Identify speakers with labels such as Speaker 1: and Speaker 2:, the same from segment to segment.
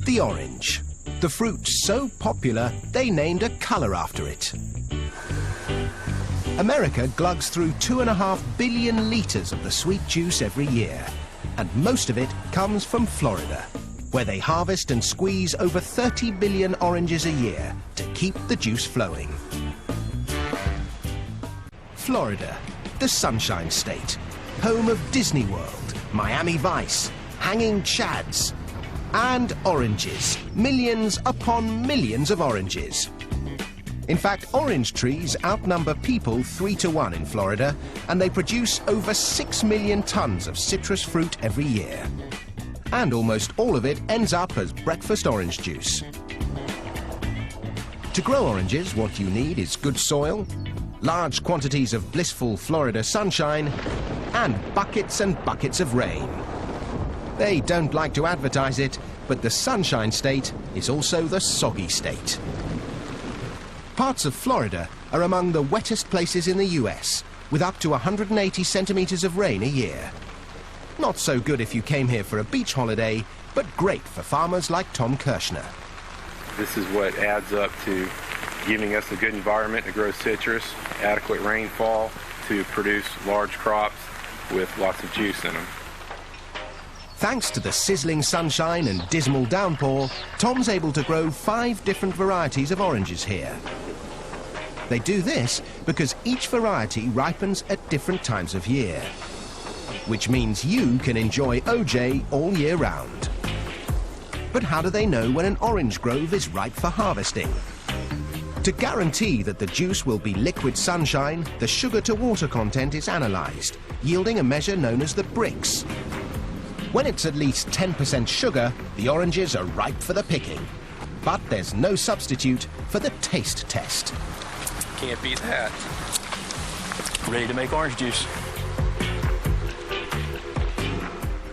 Speaker 1: The orange. The fruit so popular, they named a colour after it. America glugs through 2.5 billion litres of the sweet juice every year. And most of it comes from Florida, where they harvest and squeeze over 30 billion oranges a year to keep the juice flowing. Florida, the Sunshine State, home of Disney World, Miami Vice, hanging chads, and oranges. Millions upon millions of oranges. In fact, orange trees outnumber people 3 to 1 in Florida, and they produce over 6 million tons of citrus fruit every year. And almost all of it ends up as breakfast orange juice. To grow oranges, what you need is good soil, large quantities of blissful Florida sunshine, and buckets of rain. They don't like to advertise it, but the Sunshine State is also the soggy state. Parts of Florida are among the wettest places in the US, with up to 180 centimetres of rain a year. Not so good if you came here for a beach holiday, but great for farmers like Tom Kirshner.
Speaker 2: This is what adds up to giving us a good environment to grow citrus, adequate rainfall to produce large crops with lots of juice in them.
Speaker 1: Thanks to the sizzling sunshine and dismal downpour, Tom's able to grow 5 different varieties of oranges here. They do this because each variety ripens at different times of year, which means you can enjoy OJ all year round. But how do they know when an orange grove is ripe for harvesting? To guarantee that the juice will be liquid sunshine, the sugar-to-water content is analysed, yielding a measure known as the Brix. When it's at least 10% sugar, the oranges are ripe for the picking. But there's no substitute for the taste test.
Speaker 3: Can't beat that. Ready to make orange juice.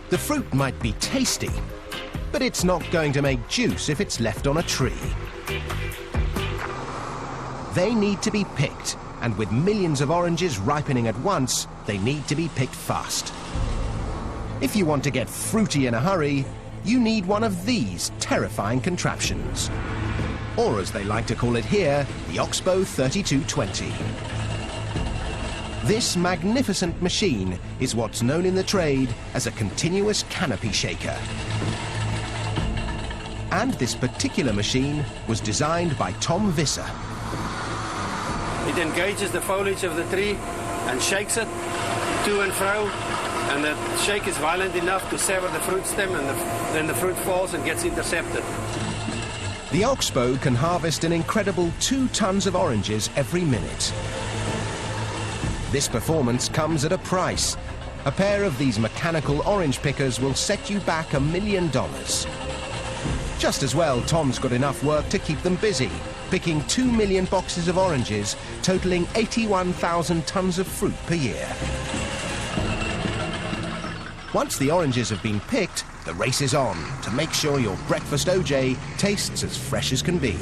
Speaker 1: The fruit might be tasty, but it's not going to make juice if it's left on a tree. They need to be picked, and with millions of oranges ripening at once, they need to be picked fast. If you want to get fruity in a hurry, you need one of these terrifying contraptions. Or as they like to call it here, the Oxbow 3220. This magnificent machine is what's known in the trade as a continuous canopy shaker. And this particular machine was designed by Tom Visser.
Speaker 4: It engages the foliage of the tree and shakes it to and fro, and the shake is violent enough to sever the fruit stem, and then the fruit falls and gets intercepted.
Speaker 1: The Oxbow can harvest an incredible 2 tons of oranges every minute. This performance comes at a price. A pair of these mechanical orange pickers will set you back $1 million. Just as well, Tom's got enough work to keep them busy, picking 2 million boxes of oranges, totaling 81,000 tons of fruit per year. Once the oranges have been picked, the race is on to make sure your breakfast OJ tastes as fresh as can be.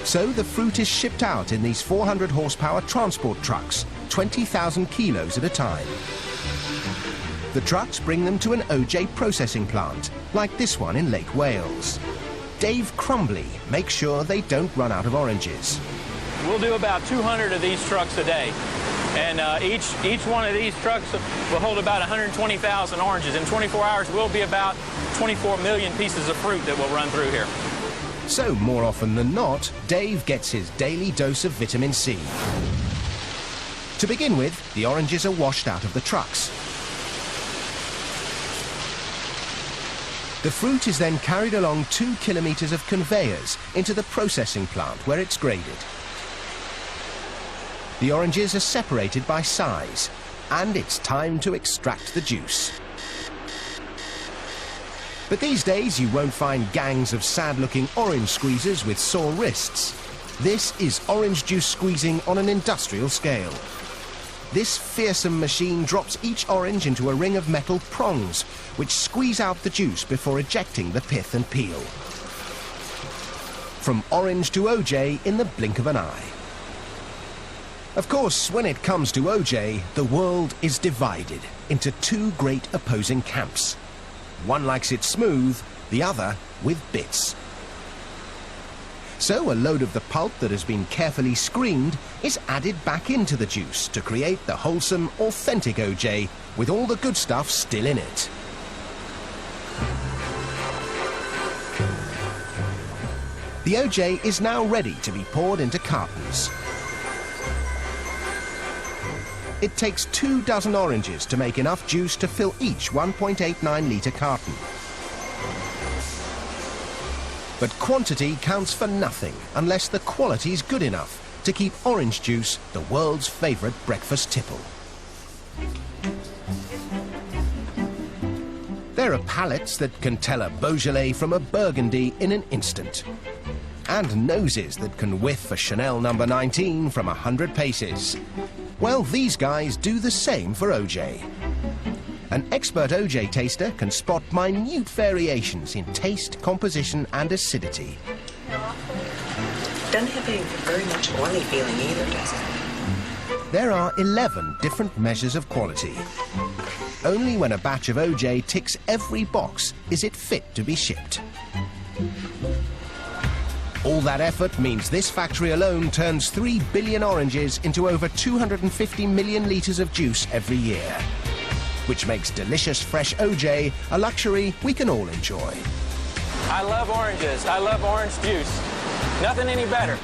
Speaker 1: So the fruit is shipped out in these 400 horsepower transport trucks, 20,000 kilos at a time. The trucks bring them to an OJ processing plant, like this one in Lake Wales. Dave Crumbly makes sure they don't run out of oranges.
Speaker 5: We'll do about 200 of these trucks a day. And each one of these trucks will hold about 120,000 oranges. In 24 hours, we'll be about 24 million pieces of fruit that will run through here.
Speaker 1: So, more often than not, Dave gets his daily dose of vitamin C. To begin with, the oranges are washed out of the trucks. The fruit is then carried along 2 kilometers of conveyors into the processing plant where it's graded. The oranges are separated by size, and it's time to extract the juice. But these days you won't find gangs of sad-looking orange squeezers with sore wrists. This is orange juice squeezing on an industrial scale. This fearsome machine drops each orange into a ring of metal prongs, which squeeze out the juice before ejecting the pith and peel. From orange to OJ in the blink of an eye. Of course, when it comes to OJ, the world is divided into 2 great opposing camps. One likes it smooth, the other with bits. So a load of the pulp that has been carefully screened is added back into the juice to create the wholesome, authentic OJ with all the good stuff still in it. The OJ is now ready to be poured into cartons. It takes 2 dozen oranges to make enough juice to fill each 1.89 litre carton. But quantity counts for nothing unless the quality's good enough to keep orange juice the world's favourite breakfast tipple. There are palates that can tell a Beaujolais from a Burgundy in an instant. And noses that can whiff a Chanel No. 19 from 100 paces. Well, these guys do the same for OJ. An expert OJ taster can spot minute variations in taste, composition and acidity.
Speaker 6: Doesn't have a very much oily feeling either, does it?
Speaker 1: There are 11 different measures of quality. Only when a batch of OJ ticks every box is it fit to be shipped. All that effort means this factory alone turns 3 billion oranges into over 250 million litres of juice every year, which makes delicious fresh OJ a luxury we can all enjoy.
Speaker 5: I love oranges. I love orange juice. Nothing any better.